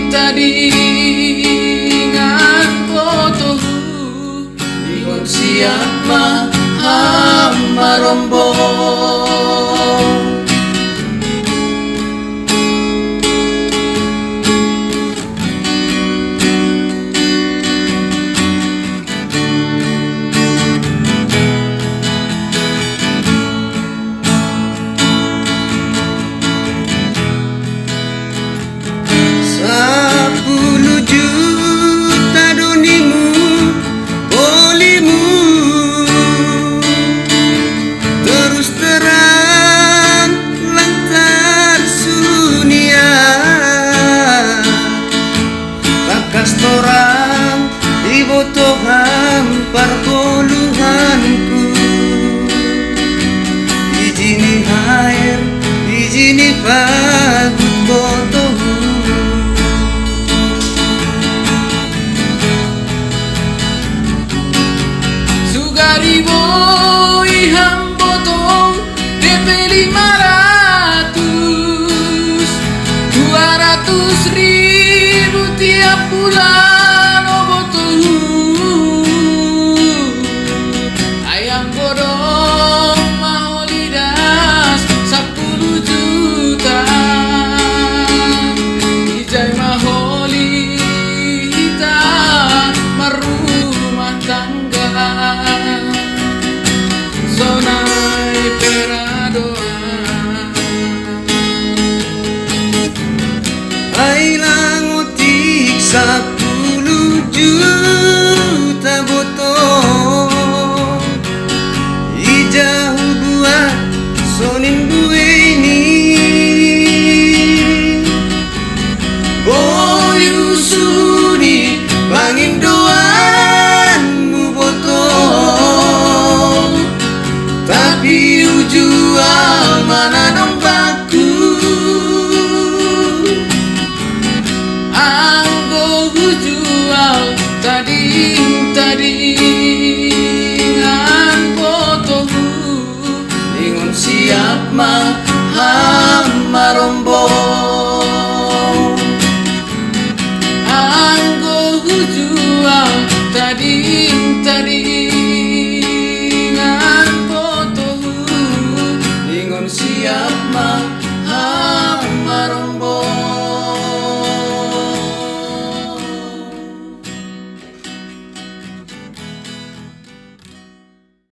tadingan fotomu ingon siap marombo. Orang dibutuhkan perpuluhanku, izini air, izini pagut botohu. Sugari boy ham botong DP 200.000 tiap bulan. Oh botohu ayam godong mau lidas 10 juta, ijai maholita marumah tangga, sonai peradoa. Ay langutik 10 juta botol, ijau buat sonin bueni, boy usuni bangin doanmu botol, tapi ujual mana dompatku. Tadingan fotomu ingon siap marombo. Anggo jual tading